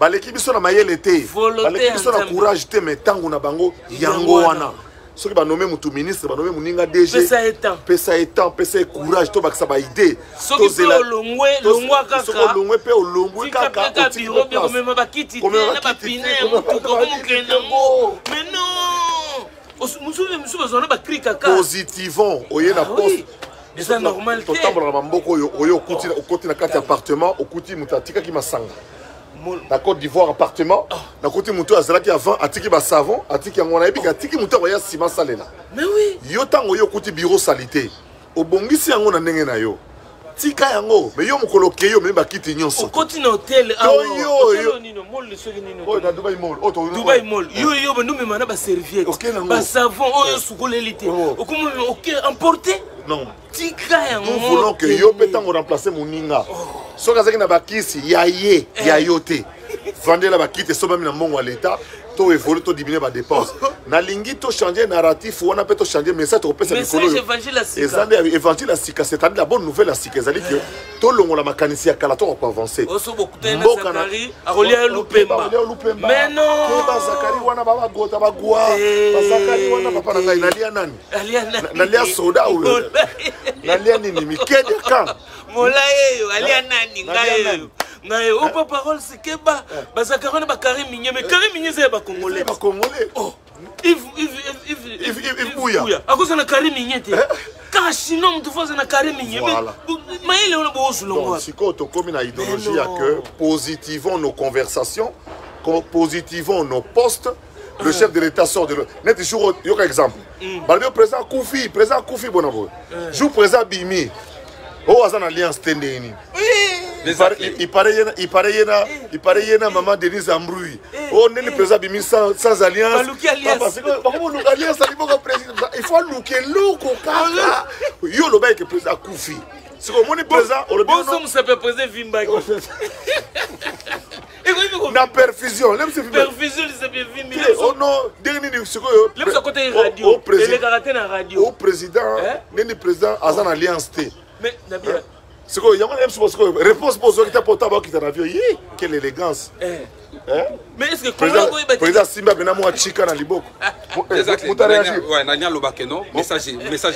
l'équipe sur la maille l'été. L'équipe sur la courage, mais tant qu'on a bango, yangoana. Ceux qui va nommer mon ministre, va nommer mon ninga DG. Pesa étant, pesa courage, to baksa ba idée. Ceux qui sont longwe kaka. Ceux qui longwe pe longwe kaka. Mais non. Positivons, oye na poste. C'est normal. To tambola mamboko oyo okoti na kati appartement, okoti mutatika ki masanga. Na Côte d'Ivoire appartement na côté muto azalaki avant atiki ba savon atiki yango na ebika atiki muto ya sima salela mais oui yo tango yo kuti bureau salité obongisi yango na ndenge na yo tika yango mais yo mokolo ke yo même bakiti nyonso okoti na hotel yo nino mol le soki nino oh na Dubai Mall oh Dubai Mall yo bandu mema na ba serviette ba savon oyo sukoleli te okomo OK emporter non tika yango nous voulons que yo petango remplacer moninga soka zaki na bakisi ya yo te vandela bakite so même na mbongo à l'état to évoluer to diminuer ba dépenses na lingi to changer narratif wana pe to changer message to pesa mikolo ezande évangile la sika c'est-à-dire la bonne nouvelle la sika ezali que to longola makanisi ya kala to ko avancer mboka na akolia lupemba mais non ba Zakari wana baba gota ba gwa ba Zakari wana papa na ngai nalia nani nalia soda ou nalia nini mikedi kan molaye alia nani ngai o pa parole c'est que ba Zakari ba Karim Minye mais Karim Minye c'est ba congolais oh if Bouya à cause na Karim Minye te quand sinon tu fais na Karim Minye mais il est on bo sulongo donc si ko to comme na idéologie que positivons nos conversations positivons nos postes. Le chef de l'État sort de l'autre. Net jour, il y a un exemple. Le président Koufi Bonabo. Joue président Bimi. Oh, c'est une alliance tendée. Il paraît maman Denise Ambroui. Oh, le président Bimi sans alliance. Il faut looker look au cas. Yo le bail que président Koufi. C'est comme mon président. Bon, ça peut président Vimba. Na perfusion, lem se perfusion c'est bien vu mais oh non dernier ce que lem sa côté radio le karaté na radio au président neni président azan alliance T mais Nabia c'est que yama lem ce que réponse pose qui t'a portable qui t'a avion quelle élégance mais est-ce que président Simba bena mo chika na liboko ouais nanya lobakeno message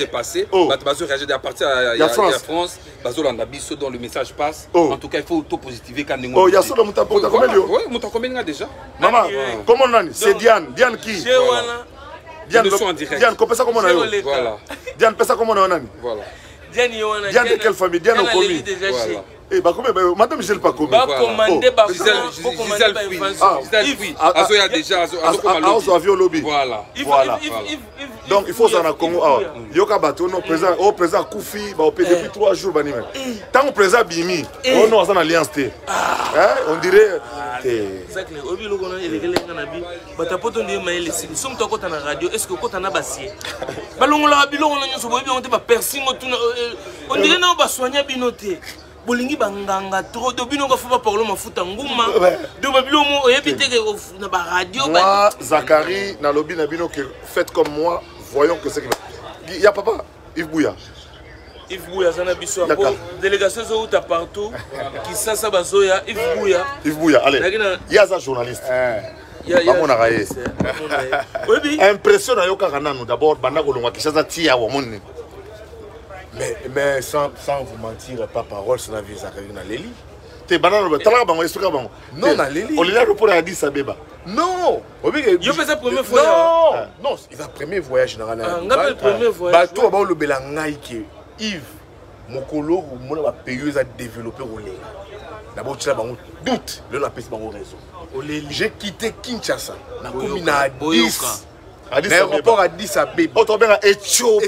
est passé bazo réagir à partir de France bazo landa biso dont le message passe en tout cas il faut tout positiver quand oh ya so muta porta combien yo ouais muta combien déjà maman comment nani c'est Diane qui Diane comment ça comment on a voilà Diane pesa comment on a nani voilà Diane Yohana Diane de quelle famille Diane au commis voilà. Eh bah comment madame Michel pas commis bah commander bah Gisèle Fouy Azoya déjà Azo avion lobby voilà donc il faut ça na Congo yoka bato no président au président Koufi bah depuis 3 jours bani tant au président Bimi on non ça na alliance T on dirait exactement obi loko na elekelenga na bi batapoto ndiye maele sini somme to kota na radio est-ce que kota na basie balongola biloko na nyoso boyebi on te ba persingo tuna on dirait na ba soigner binoté bolingi banganga trop de bino ko fa parler mafuta nguma de babilo mo oyebite ke na ba radio moi Zakari na lobby na bino que faites comme moi voyons que c'est il y a papa Yves Bouya sana biso ko délégation zo uta partout qui ça bazoya Yves Bouya allez il y a un journaliste pas mon araye impression na yoka kananu d'abord banda ko longwa kisasa tia wa monni mais sans vous mentir, pas parole sur la vie Zakari na Leli. T'es banane le talaka bango explique bango. Non na Leli. On est là pour Addis Abeba. Non. Yo fait sa première fois. Non, c'est sa premier voyage général. Le premier voyage. Ba to ba le belangai ke Yves Mokolo mona ba payeuse a développer au Leli. D'abord tu as bango doute, le la pèse bango raison. J'ai quitté Kinshasa na commune à Addis. L'aéroport à Addis Abeba. On tombe en Éthiopie.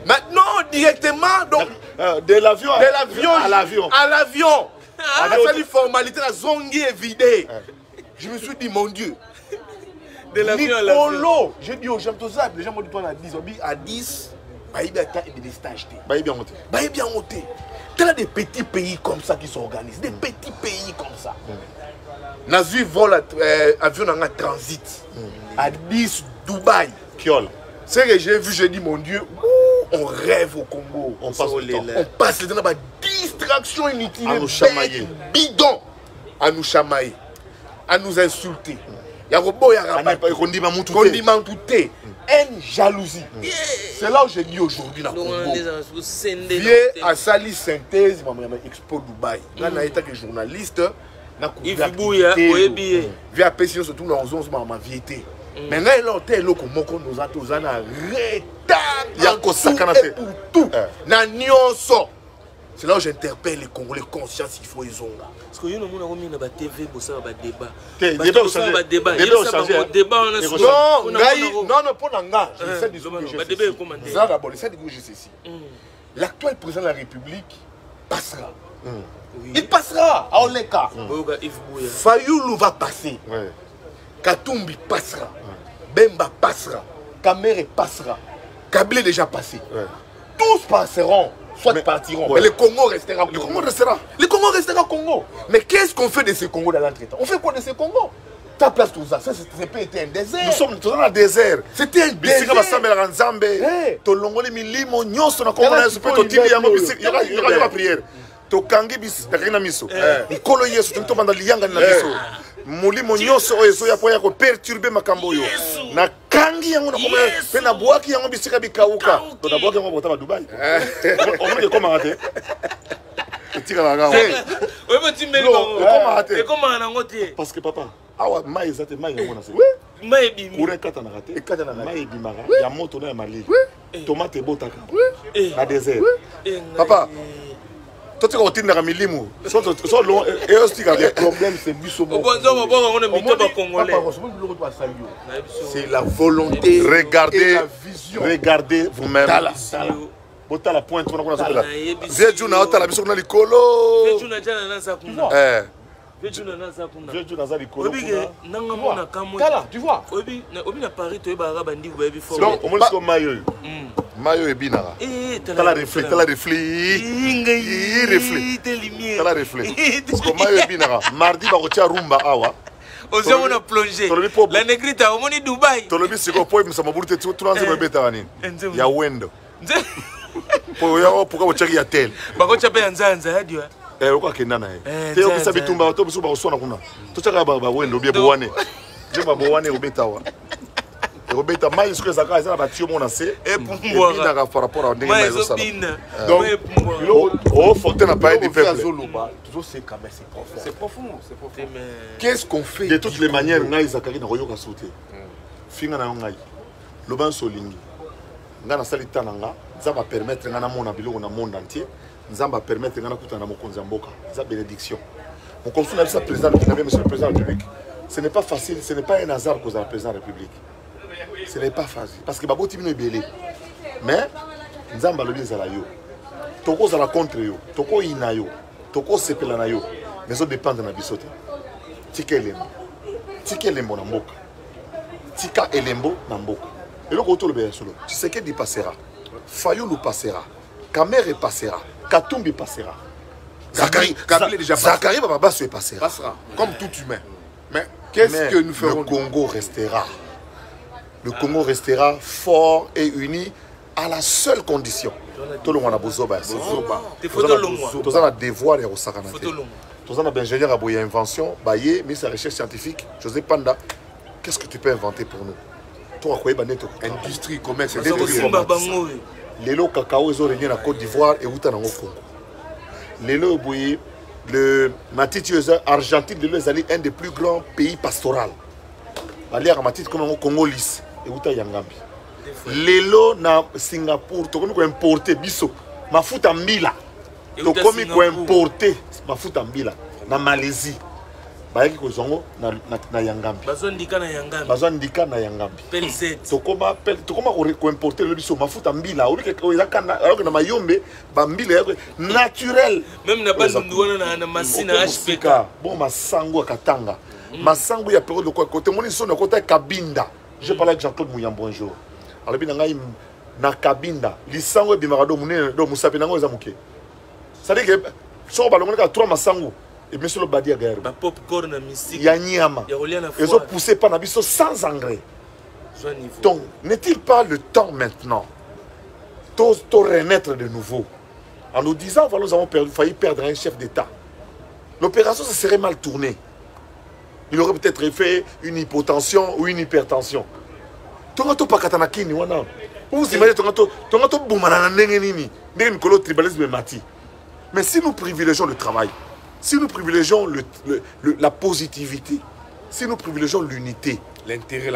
Maintenant, directement, donc, de l'avion à l'avion. À l'avion. Avec une formalité, la zone est vidée. Je me suis dit, mon Dieu. De l'avion à l'avion. J'ai dit aux gens, les gens m'ont dit, à 10. Baïbi et des stages. Baïbi en hauteur. Baïbi en hauteur. Tu as des petits pays comme ça qui s'organisent. Des petits pays comme ça. Nazi vol avion en transit. À 10 Dubaï. Kiol. C'est que j'ai vu, j'ai dit, mon Dieu, on rêve au Congo. On passe le temps. On passe le temps dans la distraction inutile. À nous chamailler. Bidon. À nous chamailler. À nous insulter. Il y a un robot, il y a un rabat. Condiment tout. Une jalousie. C'est là où j'ai dit aujourd'hui dans le Congo. Viens à Sali Synthèse, Expo Dubaï. Là, on a été journaliste. Yves Bouya, viens à Pession, surtout dans ma vieilleté. Maintenant, là, on est là, nous avons retard. Il y a tout. Tout. Na nyonso. C'est là où j'interpelle les Congolais conscients s'il faut ils ont. Parce que nous avons mis un TV pour ça, un débat. Débat. Non, pour l'anga. D'abord, l'actuel président de la République passera. Il passera à Oleka. Fayoulou va passer. Katumbi passera. Bemba passera. Kamere passera. Kabila est déjà passé. Tous passeront. Soit partiront. Mais le Congo restera. Le Congo restera. Le Congo restera Congo. Mais qu'est-ce qu'on fait de ce Congo dans l'entretemps? On fait quoi de ce Congo? Ta place, tout ça, ça peut être un désert. Nous sommes dans un désert. C'était un désert. Il y aura prière. Tokangi bis na miso. Ikolo Yesu to banda lianga na miso. Mulimo nyonso oyo so ya po ya ko perturber makambo yo. Na kangi yango na koma pe na boaki yango bisika bikauka. To na boaki yango botama Dubai. On me comment rater. Tika la gawa. Oui, mais tu me dis comment on a ngoté. Parce que papa, awa mai zate mai yango na se. Mai bimi. Kure kata na rater. Kata na mai bimara. Ya moto na mali. Tomate botaka. Na désert. Papa, toi tu continues dans milimu. Le problème c'est biso. C'est la volonté. Regardez vous-même. Bota la pointe on a là. Vieux na ota la biso na likolo. Vieux na jana na sakuna. Vieux na sakuna. Vieux na za likolo. Nanga mona kamwe. Tala, tu vois. Obi na Paris to ba bandi vous baby fort. Donc on dit mayo. Mayo e binara. Tala reflet. Tala reflet. Parce que mayo e binara. Mardi ba ko tia rumba awa. Ose on a plongé. La negrita au moni Dubaï. Tolobi siko po msama burute tu tuanze bebeta wanini. Ya wendo. Pourquoi vous checkez à tel? Bako chape nzanza hadi wa. Uko akenda naye. Te okisa bitumba bato biso ba osona kuna. To chaka ba wendo bie bowane. Je ba bowane obeta wa. Obeta mai ce que ça ka ça ba tio mona se et pour moi par rapport à ndenge mai ça. Donc au fontaine n'a pas été peuple. Toujours c'est quand même c'est profond. C'est profond. Qu'est-ce qu'on fait? De toutes les manières ngai zakali na koyoka sauter. Finga na ngai. Loban solingi. Ngana salita nanga nzamba permettre ngana mona biloko na monde entier nzamba permettre ngana kutana mokonzi mboka za bénédiction mon consul a dit ça président monsieur le président de la République ce n'est pas facile ce n'est pas un hasard que vous avez président de la République ce n'est pas facile parce que baboti bino ebele mais nzamba lobi ezala yo toko za la contre yo toko ina yo toko sepela na yo mais ça dépend de na bisote tika elembo na mboka tika elembo na mboka. Et le retour le solo. Tshisekedi passera. Fayoulou passera. Kamere passera. Katumbi passera. Zakari Bababasso passera. Comme tout humain. Mais qu'est-ce que nous ferons? Le Congo restera. Le Congo restera fort et uni à la seule condition. Tout le monde a besoin de ça. Tout le monde a devoir et au saranate. Tout le monde a ingénieur à invention. Baye, ministre de la recherche scientifique. José Panda. Qu'est-ce que tu peux inventer pour nous? Industrie, commerce, Lelo cacao est originaire en Côte d'Ivoire et où t'en as au Congo. Lelo boui le Matiti Argentine de l'Azali un des plus grands pays pastoraux. Aller à Matiti comme au Congo lisse et où t'as Yangambi. Lelo na Singapour, tu connais importer biso. Ma fout en mila. Tu connais quoi importer ma fout en mila. Na Malaisie. Bayaki ko zongo na Yangambi. Bazon dika na Yangambi. Pelset. Tokoma ko importer le biso mafuta mbila. Uri ke ezakana alors que na mayombe ba mbila naturel. Même na base ndwana na masina HPK. Bon masango katanga. Masango ya période de quoi côté moni son côté Kabinda. Je parlais avec Jean-Claude Mouyambo un jour. Alors bi ngai na Kabinda, lisango bimarado munene do musape nango ezamuke. Ça dit que so balongo ka 3 masango. Et monsieur le Badia Gaër. Ma popcorn na mystique. Yanyama. Ils ont poussé par Nabiso sans engrais. Donc, n'est-il pas le temps maintenant de renaître de nouveau? En nous disant, voilà, nous avons failli perdre un chef d'État. L'opération se serait mal tournée. Il aurait peut-être fait une hypotension ou une hypertension. Tongato pakatanakini wana. Vous imaginez tongato boumana nengeni ni mikolo tribalisme mati. Mais si nous privilégions le travail, si nous privilégions la positivité, si nous privilégions l'unité, l'intérêt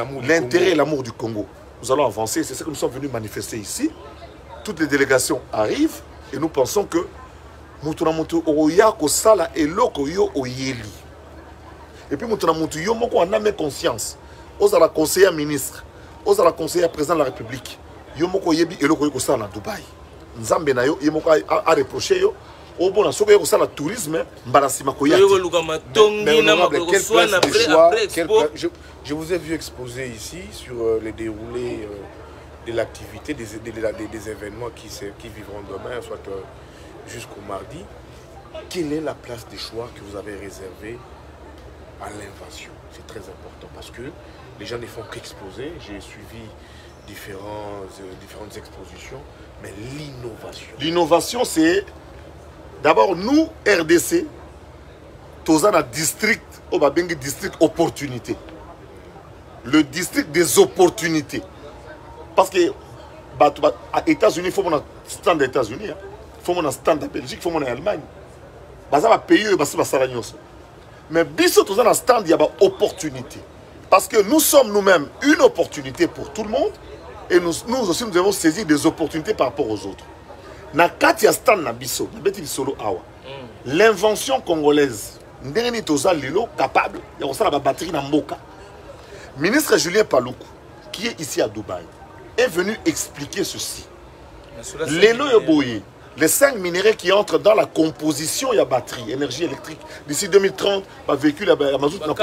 et l'amour du Congo, nous allons avancer. C'est ce que nous sommes venus manifester ici. Toutes les délégations arrivent et nous pensons que mutu na mutu oya ko sala eloko yo oyeli. Et puis mutu na mutu yo moko en âme et conscience. Oza la conseiller ministre, oza la conseiller président de la République. Yo moko yebi eloko yo ko sala na Dubaï. Nzambe na yo moko a reproché yo. Au bon, ce que c'est le tourisme, je vous ai vu exposer ici sur le déroulé de l'activité, des événements qui vivront demain, soit jusqu'au mardi. Quelle est la place des choix que vous avez réservée à l'invention? C'est très important parce que les gens ne font qu'exposer. J'ai suivi différentes expositions, mais l'innovation. L'innovation, c'est... D'abord, nous, RDC, tous un district, on va bien dire district opportunité. Le district des opportunités. Parce que, à États-Unis, il faut qu'on ait un stand des États-Unis, il faut qu'on ait un stand de Belgique, il faut qu'on ait en Allemagne. Ça va payer, ça va. Mais biso tous un stand, il y a une opportunité. Parce que nous sommes nous-mêmes une opportunité pour tout le monde. Et nous aussi, nous devons saisir des opportunités par rapport aux autres. Na kati ya stand na biso, na beti solo awa. L'invention congolaise, ndenge toza lelo capable ya kosala ba batterie na mboka. Ministre Julien Paluku, qui est ici à Dubaï, est venu expliquer ceci. Lelo yoboye, les 5 minéraux qui entrent dans la composition de la batterie, énergie électrique, d'ici 2030, le véhicule à mazout, le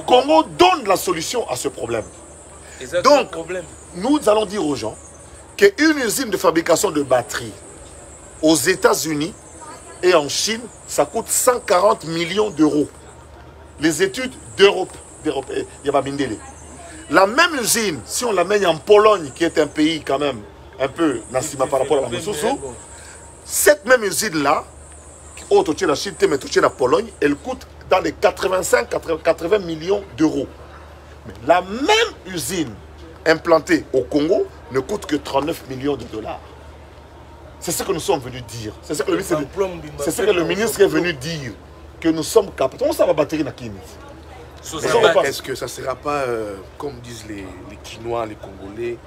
Congo donne la solution à ce problème. Donc, nous allons dire aux gens qu'une usine de fabrication de batteries aux États-Unis et en Chine, ça coûte 140 millions d'euros. Les études d'Europe, la même usine, si on la met en Pologne, qui est un pays quand même un peu nassima par rapport à la Moussoussou, cette même usine-là, autour la Chine, la Pologne, elle coûte dans les 85-80 millions d'euros. Mais la même usine implantée au Congo ne coûte que 39 millions de dollars. C'est ce que nous sommes venus dire. C'est ce que le ministre est venu dire. Que nous sommes capables. On s'en va battre dans Kini. Est-ce que ça ne sera pas, comme disent les Chinois, les Congolais,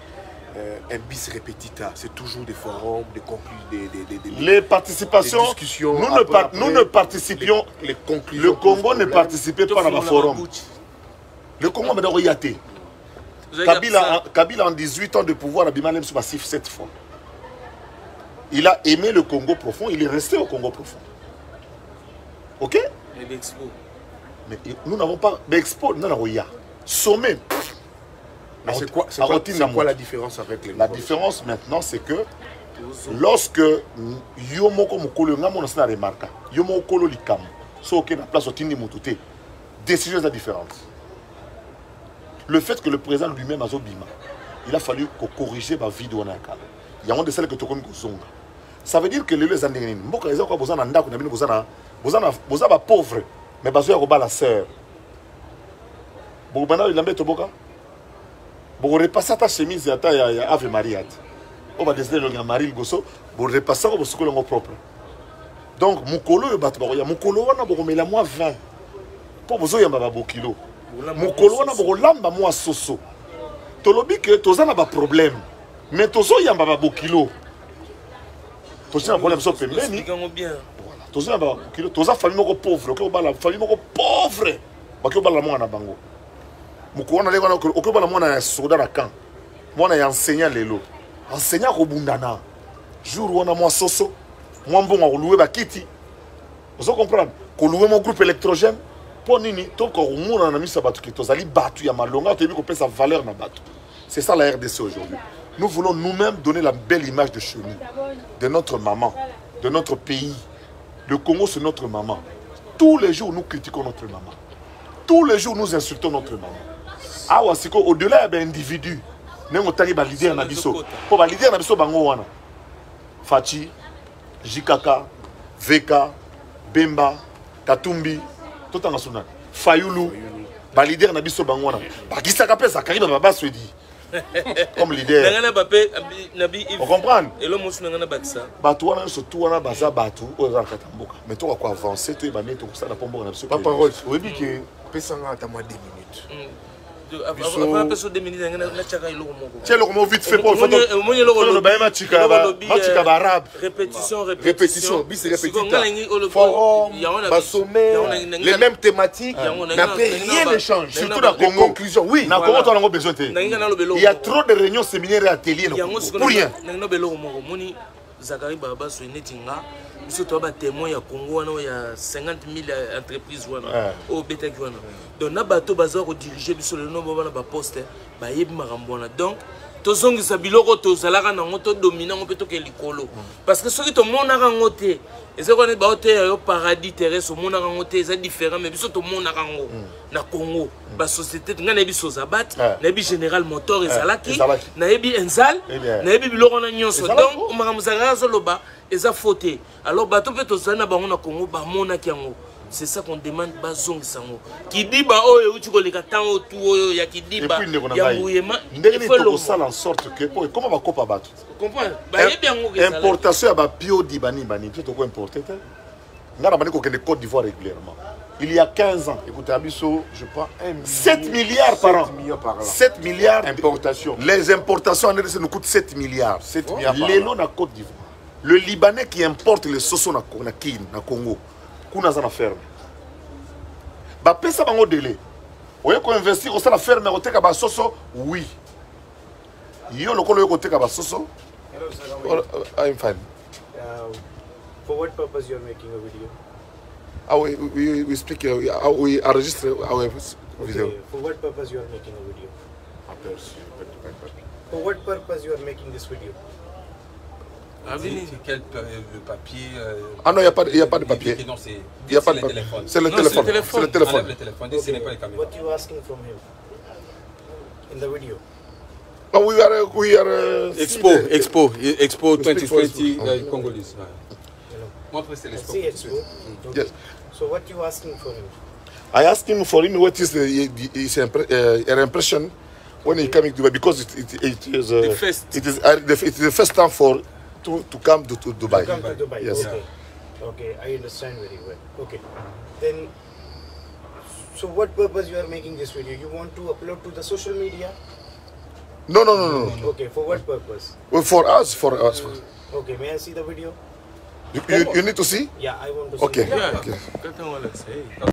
un bis repetita? C'est toujours des forums, des conclusions, les participations, des discussions. Nous ne participions. Le Congo ne participait pas dans le forum. Le Congo m'a dit Kabila en 18 ans de pouvoir a bien même passif 7 fois. Il a aimé le Congo profond, il est resté au Congo profond. Ok? Mais nous n'avons pas d'expo, nous n'avons rien. Sommet. Mais c'est quoi la différence avec les La différence maintenant, c'est que lorsque Yomoko Mokolo Ngamo n'a pas remarqué, Yomoko Likam, so que la place au Tindi Moutoute, décision est différente. Le fait que le président lui-même a Zobima, il a fallu corriger ma vidéo. Il y a un de celles que tu connais. Ça veut dire que les Andénines, beaucoup les gens ont besoin d'un besoin pauvre, mais besoin de la sœur. Beaucoup il a mis au boca. Beaucoup repasser ta chemise à ta Ave Maria. On va décider le Marie Gosso, pour repasser au secours propre. Donc, Mukolo est battu. Mukolo on a beaucoup mais la moins 20. Pour besoin de baba kilo. Mukolo on a beaucoup lamba moins soso. Tolobi que tous en a pas problème, mais tous on y a baba kilo. Tous un problème sur pembeni. Voilà. Tous un baba kilo. Tous a famille moko pauvre. Ok, la famille moko pauvre. Baki obala mwana na bango. Mukolo na leko na ok obala mwana ya soda na camp. Mwana ya enseignant lelo. Enseignant ko bundana. Jour wana mwa soso. Mwa mbongo ko louer ba kiti. Vous comprenez? Ko louer mon groupe électrogène. Pour nini to ko mona na misa batu ki tozali batu ya malonga to bi ko pesa valeur na batu. C'est ça la RDC aujourd'hui. Nous voulons nous-mêmes donner la belle image de chez nous, de notre maman, de notre pays. Le Congo, c'est notre maman. Tous les jours, nous critiquons notre maman. Tous les jours, nous insultons notre maman. Ah, au-delà d'un individu, nous avons un leader Nabiso. Pour le leader Nabiso, Fachi, Jikaka, Veka, Bemba, Katumbi, tout en national. Fayoulou, le leader Nabiso Bangwana. Bakisa Kapé, ça carrière Baba Swedi. Comme leader. On comprend? Et le monsieur n'a pas ça. Batouana, surtout, on a baza batou, on a katamboka. Mais toi, quoi avancer, tu es bané, tout ça, la pombo, on a absolument. Pas parole. Oui, que Pessanga, t'as moins 10 minutes. Avant personne 2 minutes na chaka iloko moko. Tiens le vite fait pour photo. Le ba machika arabe. Répétition, bis répétition. Forum, bas sommet, les mêmes thématiques, n'a rien ne change. Surtout dans Congo. Conclusion, oui. Na Congo on a besoin. Il y a trop de réunions, séminaires et ateliers pour rien. Moni Zakari Baba so netinga. Biso to ba témoin ya Congo wana ya 50 000 entreprises wana au betaki wana. Donc na bato baza ko diriger biso le nombre bana ba poste ba yebi makambo wana. Donc tozongisa biloko tozalaka nango to dominant pe to ke likolo. Parce que soki to monaka ngote eza ko ne ba hôtel yo paradis terrestre monaka ngote eza différent mais biso to monaka ngo na Congo ba société ngana biso zabat na bi General Motor ezalaki na yebi Enzal na yebi biloko na nyonso. Donc makambo zalaka zoloba eza fauté. Alors bato pe tozana bango na Congo ba monaki yango. C'est ça qu'on demande bazong sango. Kidiba oyo uti ko leka tango tu oyo ya kidiba ya muyema. Ndenge ni to ça en sorte que comment va kopa bato. Comprends? Ba yebi yango ke ça. Importation ya ba pio di bani to ko importer. Ngana bani ko kende Côte d'Ivoire régulièrement. Il y a 15 ans, écoutez Abisso, je prends 7 milliards par an. 7 milliards d'importations. Les importations en RDC nous coûtent 7 milliards. 7 milliards par an. L'élo na Côte d'Ivoire. Le Libanais qui importe les soso na Congo. Kuna za na ferme. Ba pesa bango délai. Oye ko investir au la ferme ko teka ba soso oui. Yo lokolo yo ko teka ba soso. Hello sir. I'm fine. For what purpose you are making a video? We speak we enregistre our video. For what purpose you are making a video? For what purpose you are making this video? Quel papier Ah non, il n'y a pas de papier. Non, c'est le téléphone. C'est le téléphone. Le téléphone. Ce n'est pas les caméras. What you asking from him in the video? Oh, we are Expo 2020 Congolese. Montre c'est l'expo. See Expo. Okay. Yes. So what you asking for him? I asked him for him what is his impression when he coming to Dubai because it is the first time for to come to Dubai. To come to Dubai. Yes. Okay, I understand very well. Okay, then. So what purpose you are making this video? You want to upload to the social media? No. Okay, for what purpose? Well, for us. Okay, may I see the video? You need to see? Yeah, I want to see. Okay. Okay.